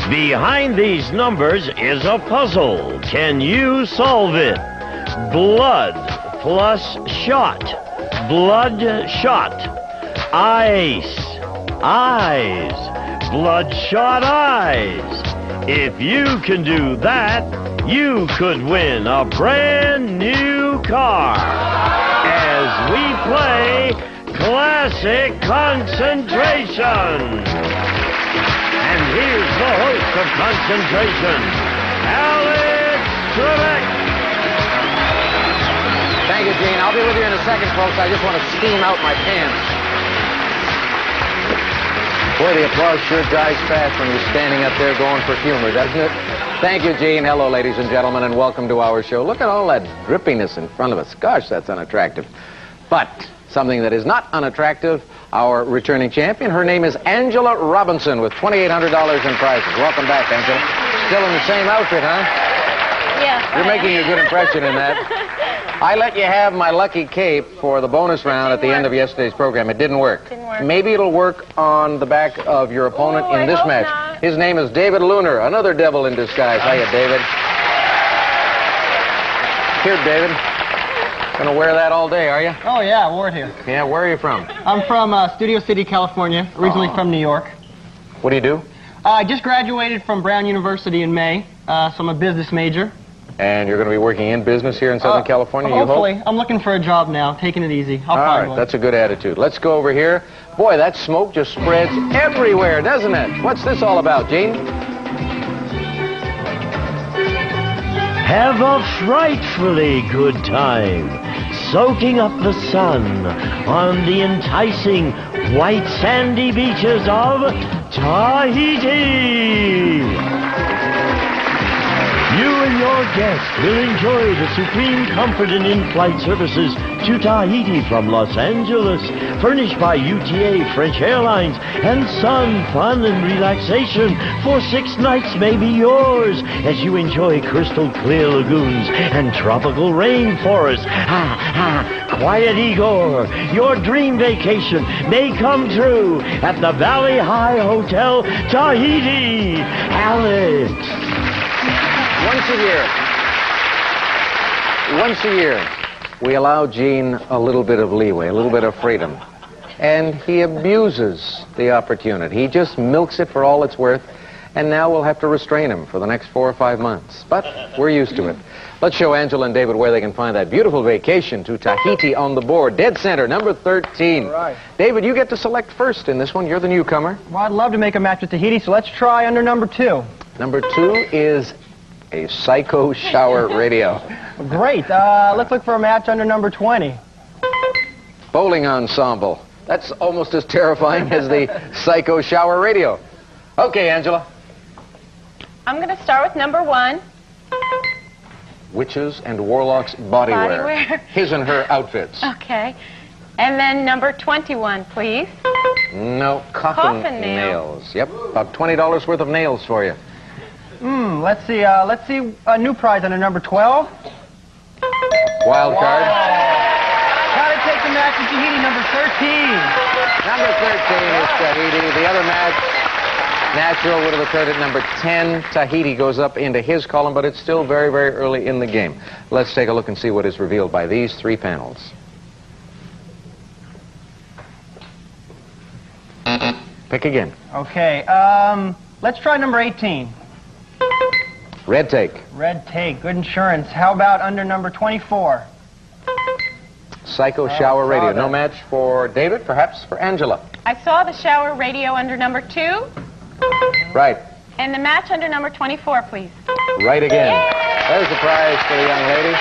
Behind these numbers is a puzzle. Can you solve it? Blood plus shot. Blood shot. Ice. Eyes. Bloodshot eyes. If you can do that, you could win a brand new car. As we play Classic Concentration. And here's the host of Concentration, Cymraeg. Thank you, Gene. I'll be with you in a second, folks. I just want to steam out my pants. Boy, the applause sure dies fast when you're standing up there going for humor, doesn't it? Thank you, Gene. Hello, ladies and gentlemen, and welcome to our show. Look at all that drippiness in front of us. Gosh, that's unattractive. But something that is not unattractive, our returning champion. Her name is Angela Robinson with $2,800 in prizes. Welcome back, Angela. Still in the same outfit, huh? Yeah. You're making a good impression in that. I let you have my lucky cape for the bonus round at the end of yesterday's program. It didn't work. Maybe it'll work on the back of your opponent in this match. Not. His name is David Lunar, another devil in disguise. Hiya, David. Here, David. Gonna wear that all day, are you? Oh, yeah, I wore it here. Yeah, where are you from? I'm from Studio City, California, originally from New York. What do you do? I just graduated from Brown University in May, so I'm a business major. And you're going to be working in business here in Southern California, you hope? Hopefully. I'm looking for a job now, taking it easy. I'll All find right, one. that's a good attitude. Let's go over here. Boy, that smoke just spreads everywhere, doesn't it? What's this all about, Gene? Have a frightfully good time soaking up the sun on the enticing white sandy beaches of Tahiti. You and your guests will enjoy the supreme comfort and in-flight services to Tahiti from Los Angeles, furnished by UTA, French Airlines, and Sun Fun and Relaxation for 6 nights may be yours as you enjoy crystal clear lagoons and tropical rainforests. Quiet Igor, your dream vacation may come true at the Valley High Hotel, Tahiti. Alex. Once a year, we allow Gene a little bit of leeway, a little bit of freedom. And he abuses the opportunity. He just milks it for all it's worth, and now we'll have to restrain him for the next 4 or 5 months. But we're used to it. Let's show Angela and David where they can find that beautiful vacation to Tahiti on the board. Dead center, number 13. All right. David, you get to select first in this one. You're the newcomer. Well, I'd love to make a match with Tahiti, so let's try under number 2. Number 2 is a Psycho Shower Radio. Great. Let's look for a match under number 20. Bowling Ensemble. That's almost as terrifying as the Psycho Shower Radio. Okay, Angela. I'm going to start with number 1. Witches and Warlocks Bodywear. Bodywear. His and her outfits. Okay. And then number 21, please. No, coffin nails. Yep, about $20 worth of nails for you. Let's see a new prize under number 12. Wild card. Gotta take the match with Tahiti, number 13. Number 13 is Tahiti. The other match, natural, would have occurred at number 10. Tahiti goes up into his column, but it's still very, very early in the game. Let's take a look and see what is revealed by these 3 panels. Pick again. Okay, let's try number 18. Red take. Red take, good insurance. How about under number 24? Psycho Shower Radio. No match for David, perhaps for Angela. I saw the shower radio under number 2. Right. And the match under number 24, please. Right again. There's the prize for the young lady.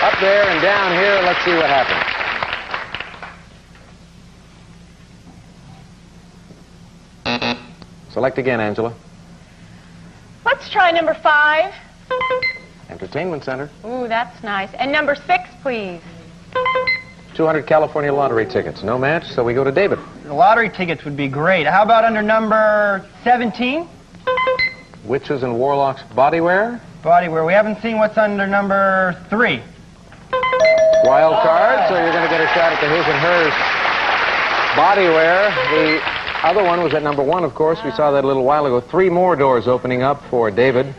Up there and down here, let's see what happens. Select again, Angela. Let's try number 5. Entertainment Center. Ooh, that's nice. And number 6, please. 200 California lottery tickets. No match, so we go to David. The lottery tickets would be great. How about under number 17? Witches and Warlocks Bodywear. Bodywear. We haven't seen what's under number 3. Wild card, so you're going to get a shot at the his and hers Bodywear. The other one was at number 1, of course. We saw that a little while ago. 3 more doors opening up for David.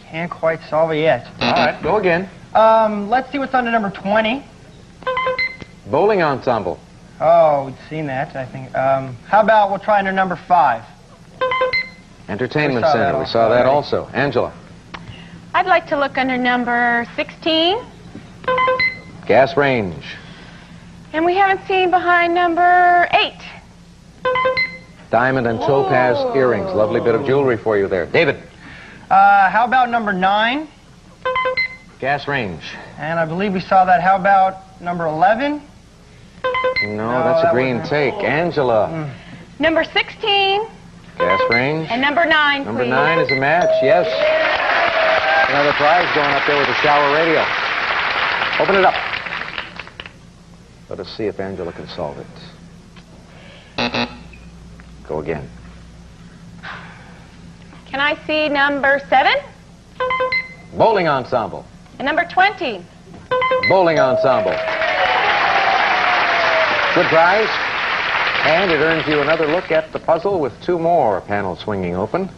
Can't quite solve it yet. All right, go again. Let's see what's under number 20. Bowling ensemble. Oh, we've seen that, I think. How about we'll try under number 5? Entertainment We saw Center. that We saw also, that right? also. Angela. I'd like to look under number 16. Gas range. And we haven't seen behind number 8. Diamond and topaz earrings. Lovely bit of jewelry for you there. David. How about number 9? Gas range. And I believe we saw that. How about number 11? No, that's a that green wasn't take. Angela. Number 16. Gas range. And number 9, Number please. 9 is a match, yes. Another prize going up there with the shower radio. Open it up. Let us see if Angela can solve it. Go again. Can I see number 7? Bowling ensemble. And number 20. Bowling ensemble. Good prize. And it earns you another look at the puzzle with 2 more panels swinging open.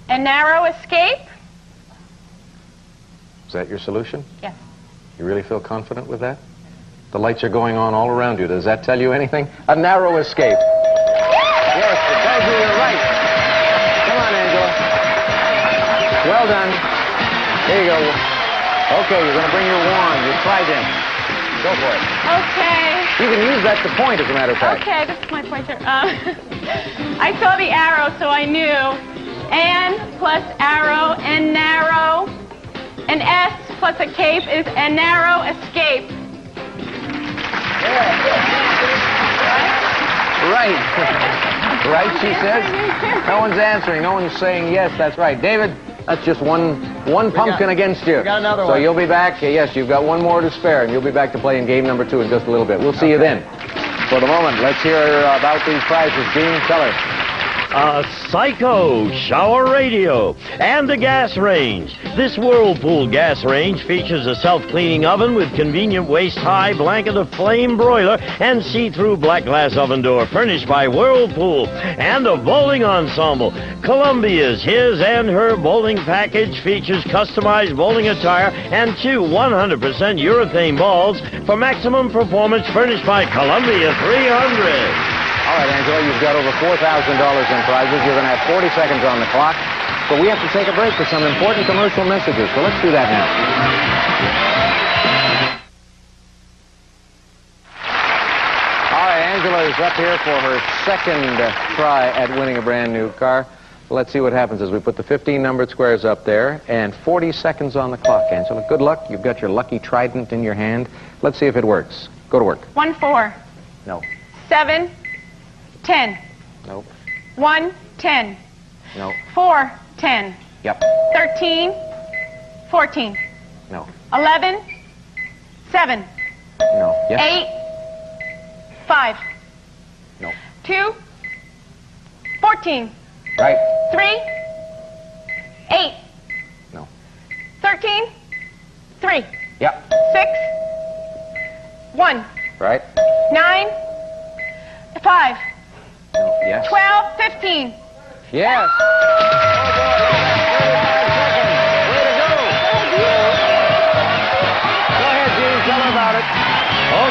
A narrow escape. Is that your solution? Yes. You really feel confident with that? The lights are going on all around you. Does that tell you anything? A narrow escape. Yes, it tells you you're right. Come on, Angela. Well done. There you go. Okay, you're going to bring your wand, your trident. Go for it. Okay. You can use that to point, as a matter of fact. Okay, this is my pointer. I saw the arrow, so I knew. And plus arrow and narrow. An S plus a cape is a narrow escape. Right. Right, she says. No one's answering. No one's saying yes, that's right. David, that's just one pumpkin against you. We got another so one. you'll be back. Yes, you've got 1 more to spare, and you'll be back to play in game number 2 in just a little bit. We'll see you then. For the moment, let's hear about these prizes. Gene, tell her. A Psycho shower radio and a gas range. This Whirlpool gas range features a self-cleaning oven with convenient waist-high blanket of flame broiler and see-through black glass oven door furnished by Whirlpool, and a bowling ensemble. Columbia's His and Her bowling package features customized bowling attire and 2 100% urethane balls for maximum performance furnished by Columbia 300. All right, Angela, you've got over $4,000 in prizes. You're going to have 40 seconds on the clock. But we have to take a break for some important commercial messages. So let's do that now. All right, Angela is up here for her second try at winning a brand new car. Let's see what happens as we put the 15 numbered squares up there and 40 seconds on the clock, Angela. Good luck. You've got your lucky trident in your hand. Let's see if it works. Go to work. 1, 4. No. 7, 10. Nope. 1, 10. No. 4, 10. Yep. 13, 14. No. 11, 7. No. Yes. 8, 5. No. 2, 14. Right. 3, 8. No. 13, 3. Yep. 6, 1. Right. 9, 5. No. Yes. 12, 15. Yes. Way to go. Go ahead, Gene. Tell her about it.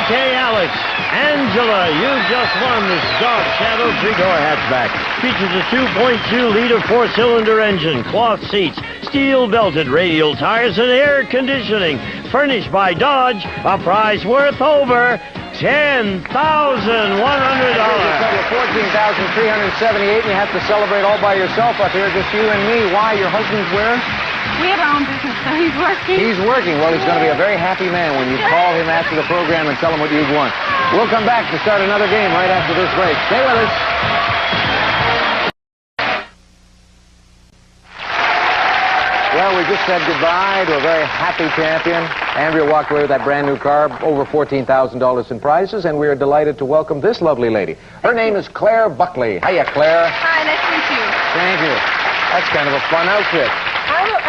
Okay, Alex. Angela, you just won this Dark Shadow 3-door hatchback. Features a 2.2-liter 4-cylinder engine, cloth seats, steel-belted radial tires, and air conditioning. Furnished by Dodge, a prize worth over $10,100. $14,378, and you have to celebrate all by yourself up here, just you and me. Why? Your husband's where? We have our own business, so he's working. He's working. Well, he's going to be a very happy man when you call him after the program and tell him what you've won. We'll come back to start another game right after this break. Stay with us. Well, we just said goodbye to a very happy champion. Andrea walked away with that brand new car, over $14,000 in prizes, and we are delighted to welcome this lovely lady. Her name is Claire Buckley. Hiya, Claire. Hi, nice to meet you. Thank you. That's kind of a fun outfit.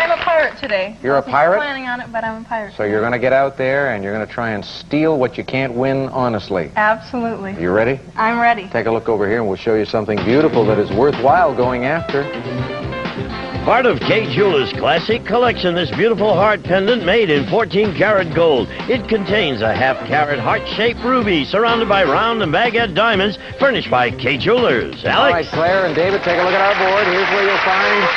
I'm a pirate today. You're a pirate? I wasn't planning on it, but I'm a pirate. So you're going to get out there and you're going to try and steal what you can't win honestly. Absolutely. You ready? I'm ready. Take a look over here and we'll show you something beautiful that is worthwhile going after. Part of Kay Jewelers' classic collection, this beautiful heart pendant made in 14-karat gold. It contains a half-carat heart-shaped ruby surrounded by round and baguette diamonds, furnished by Kay Jewelers. Alex? All right, Claire and David, take a look at our board. Here's where you'll find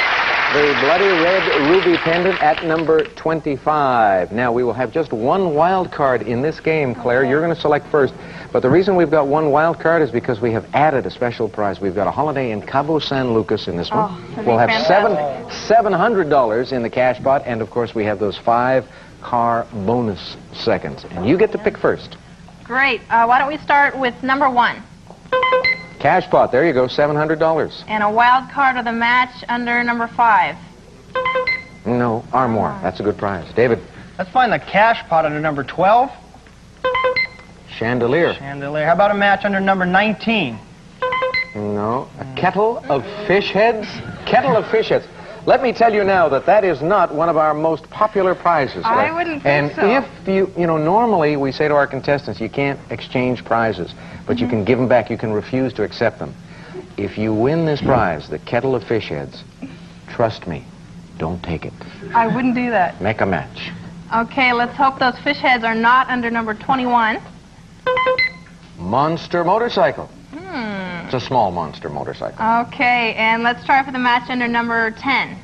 the bloody red ruby pendant at number 25. Now, we will have just one wild card in this game, Claire. You're going to select first. But the reason we've got one wild card is because we have added a special prize. We've got a holiday in Cabo San Lucas in this one. We'll have $700 in the cash pot, and of course we have those 5-car bonus seconds. And you get to pick first. Great. Why don't we start with number 1? Cash pot, there you go, $700. And a wild card of the match under number 5. No, armoire. That's a good prize. David? Let's find the cash pot under number 12. Chandelier. Chandelier. How about a match under number 19? No. A kettle of fish heads? Kettle of fish heads. Let me tell you now that that is not one of our most popular prizes. I wouldn't think so. And if you know, normally we say to our contestants, you can't exchange prizes, but you can give them back. You can refuse to accept them. If you win this prize, the kettle of fish heads, trust me, don't take it. I wouldn't do that. Make a match. Okay, let's hope those fish heads are not under number 21. Monster motorcycle. It's a small monster motorcycle. Okay, and let's try for the match under number 10.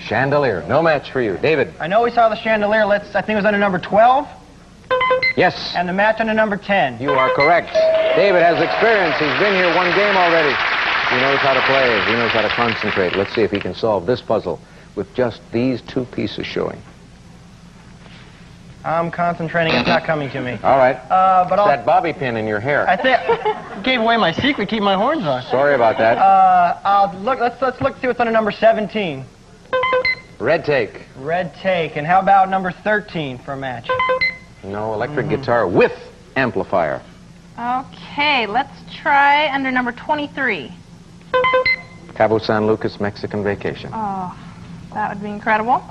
Chandelier. No match for you. David. I know we saw the chandelier. I think it was under number 12. Yes. And the match under number 10. You are correct. David has experience. He's been here one game already. He knows how to play. He knows how to concentrate. Let's see if he can solve this puzzle with just these 2 pieces showing. I'm concentrating. It's not coming to me. All right. But it's that bobby pin in your hair. I think gave away my secret. Keep my horns on. Sorry about that. Let's look see what's under number 17. Red take. Red take. And how about number 13 for a match? No, electric guitar with amplifier. Okay, let's try under number 23. Cabo San Lucas Mexican Vacation. Oh, that would be incredible.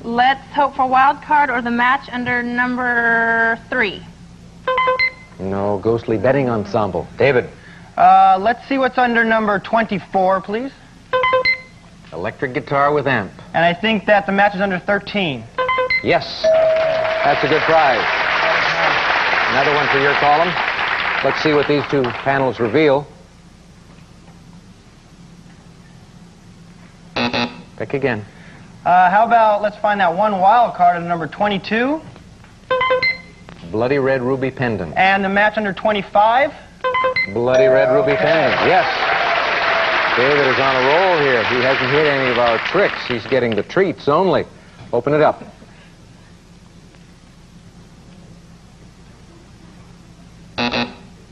Let's hope for wild card or the match under number 3. No, ghostly betting ensemble. David. Let's see what's under number 24, please. Electric guitar with amp. And I think that the match is under 13. Yes. That's a good prize. Another one for your column. Let's see what these 2 panels reveal. Pick again. How about let's find that one wild card under number 22. Bloody red ruby pendant. And the match under 25. Bloody red ruby pendant. Yes. David is on a roll here. He hasn't hit any of our tricks. He's getting the treats only. Open it up.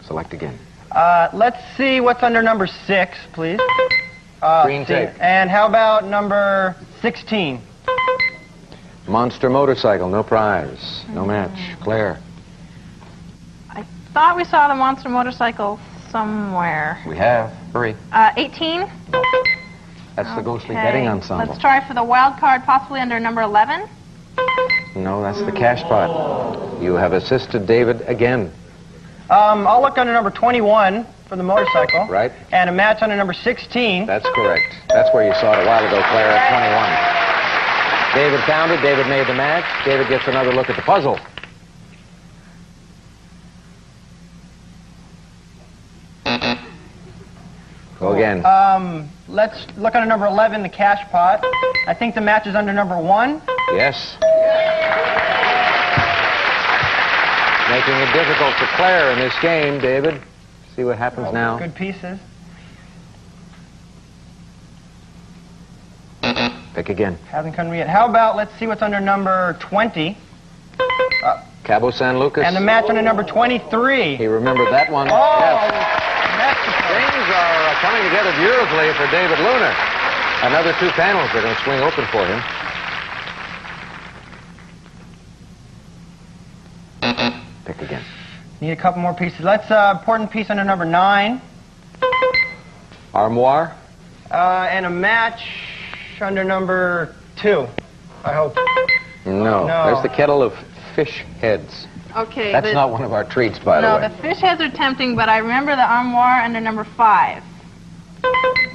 Select again. Let's see what's under number 6, please. Green tape. And how about number 16? Monster motorcycle, no prize. No match. Claire. I thought we saw the monster motorcycle somewhere. We have. Hurry. 18? That's the ghostly betting ensemble. Let's try for the wild card, possibly under number 11. No, that's the cash pot. You have assisted David again. I'll look under number 21 for the motorcycle. Right. And a match under number 16. That's correct. That's where you saw it a while ago, Claire, at 21. David found it. David made the match. David gets another look at the puzzle. Go again. Let's look under number 11, the cash pot. I think the match is under number 1. Yes. Making it difficult for Claire in this game, David. See what happens now. Good pieces. Pick again. Hasn't come yet. How about let's see what's under number 20. Cabo San Lucas. And the match under number 23. He remembered that one. Oh, Yes. Things are coming together beautifully for David Lunar. Another 2 panels are going to swing open for him. Pick again. Need a couple more pieces. Let's important piece under number 9. Armoire. And a match under number 2, I hope. No. There's the kettle of fish heads. Okay. That's not one of our treats, by the way. No, the fish heads are tempting, but I remember the armoire under number 5.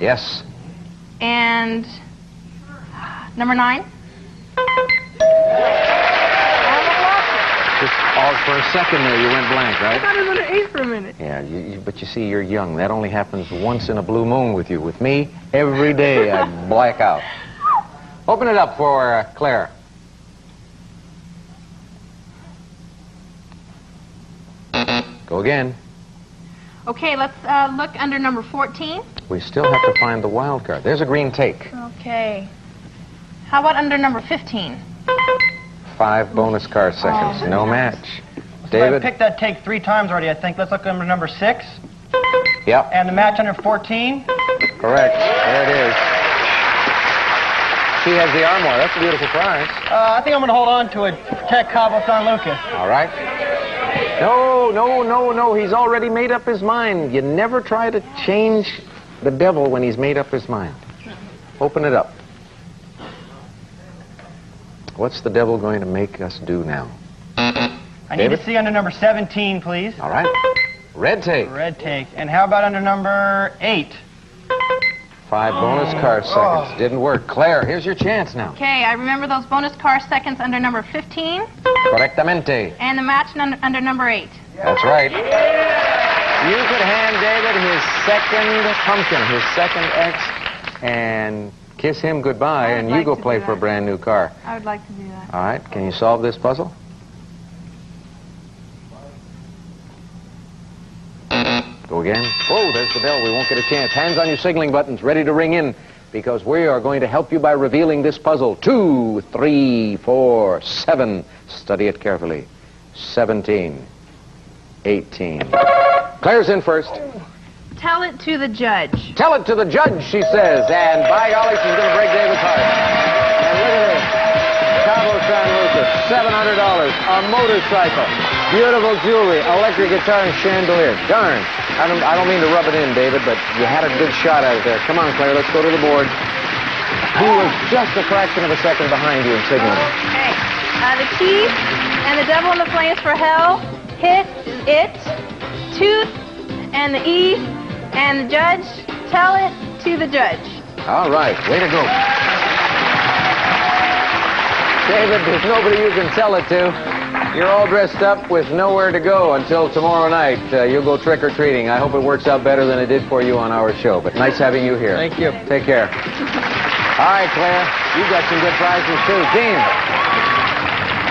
Yes. And number 9. Just for a second there, you went blank, right? I thought it was under 8 for a minute. Yeah, but you see, you're young. That only happens once in a blue moon with you. With me, every day I black out. Open it up for Claire. Go again. Okay, let's look under number 14. We still have to find the wild card. There's a green take. Okay. How about under number 15? 5 bonus car seconds. No match. I David? picked that take 3 times already, I think. Let's look under number 6. Yep. And the match under 14. Correct. There it is. She has the armoire. That's a beautiful prize. I think I'm going to hold on to it to protect Cabo San Lucas. All right. No. He's already made up his mind. You never try to change the devil when he's made up his mind. Open it up. What's the devil going to make us do now? I need to see under number 17, please. All right. Red take. Red take. And how about under number 8? 5 bonus car seconds. Didn't work. Claire, here's your chance now. Okay, I remember those bonus car seconds under number 15. Correctamente. And the match under number 8. That's right. You could hand David his second pumpkin, his second X, and kiss him goodbye, and you go play for a brand new car. I would like to do that. All right. Can you solve this puzzle? Go again. Oh, there's the bell. We won't get a chance. Hands on your signaling buttons, ready to ring in, because we are going to help you by revealing this puzzle. 2, 3, 4, 7. Study it carefully. 17. 18. Claire's in first. Tell it to the judge. Tell it to the judge, she says. And by golly, she's going to break David's heart. And look at this. Cabo San Lucas, $700. A motorcycle. Beautiful jewelry, electric guitar, and chandelier. Darn. I don't mean to rub it in, David, but you had a good shot out there. Come on, Claire, let's go to the board. He was just a fraction of a second behind you in signaling. Okay. The key and the devil in the flames for hell. Hit, it, tooth, and the E, and the judge. Tell it to the judge. All right, way to go. David, there's nobody you can tell it to. You're all dressed up with nowhere to go until tomorrow night. You'll go trick-or-treating. I hope it works out better than it did for you on our show. But nice having you here. Thank you. Take care. All right, Claire. You got some good prizes, too. Gene.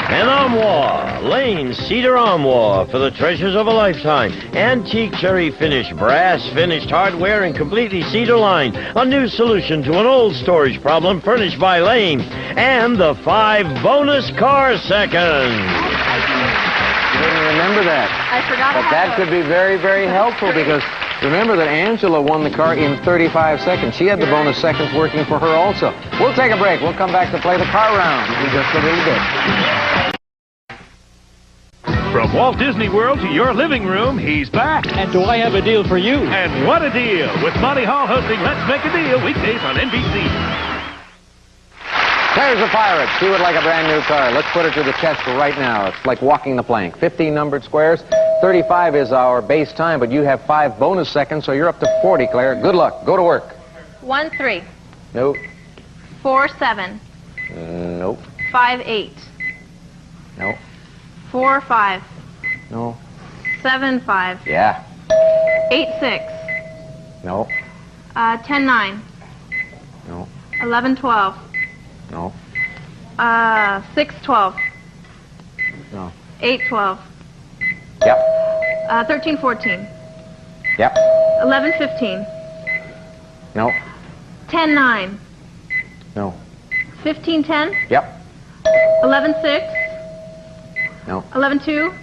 An armoire, Lane Cedar Armoire for the treasures of a lifetime. Antique cherry finish, brass finished hardware, and completely cedar lined. A new solution to an old storage problem furnished by Lane. And the 5 bonus car seconds. You didn't remember that. I forgot. But that could be very, very helpful because remember that Angela won the car in 35 seconds. She had the bonus seconds working for her also. We'll take a break. We'll come back to play the car round in just a little bit. From Walt Disney World to your living room, he's back. And do I have a deal for you? And what a deal! With Monty Hall hosting Let's Make a Deal weekdays on NBC. There's the pirate. She would like a brand new car. Let's put her to the test for right now. It's like walking the plank. 15 numbered squares. 35 is our base time, but you have 5 bonus seconds, so you're up to 40, Claire. Good luck. Go to work. 1, 3. Nope. 4, 7. Nope. 5, 8. Nope. 4, 5. No. 7, 5. Yeah. 8, 6. No. 10, 9. No. 11, 12. No. 6, 12. No. 8, 12. Yep. 13, 14. Yep. 11, 15. No. 10, 9. No. 15, 10. Yep. 11, 6. No. 11, 2.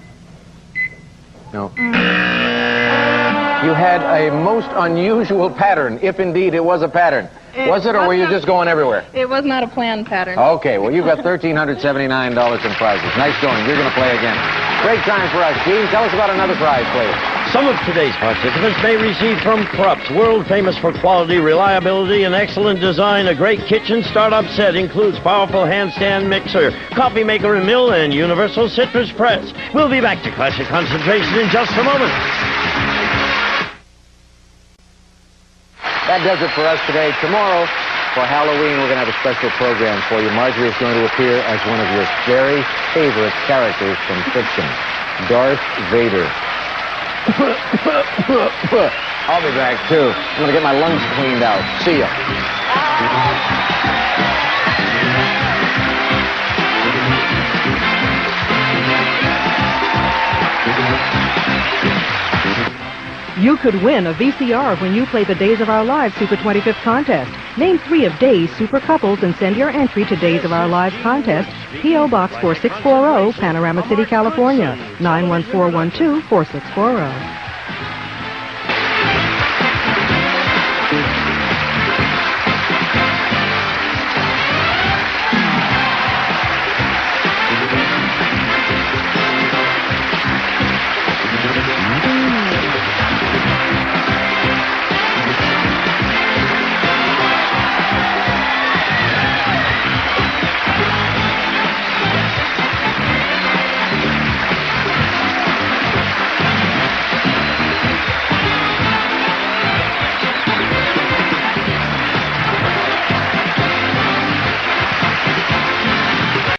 No. You had a most unusual pattern, if indeed it was a pattern. Was it, or were you just going everywhere? It was not a planned pattern. Okay, well, you've got $1,379 in prizes. Nice going. You're going to play again. Great time for us. Gene, tell us about another prize, please. Some of today's participants may receive from Krupp's, world famous for quality, reliability, and excellent design. A great kitchen startup set includes powerful handstand mixer, coffee maker and mill, and universal citrus press. We'll be back to Classic Concentration in just a moment. That does it for us today. Tomorrow, for Halloween, we're going to have a special program for you. Marjorie is going to appear as one of your very favorite characters from fiction, Darth Vader. I'll be back, too. I'm going to get my lungs cleaned out. See ya. You could win a VCR when you play the Days of Our Lives Super 25th contest. Name 3 of Days super couples and send your entry to Days of Our Lives contest, P.O. Box 4640, Panorama City, California, 91412-4640.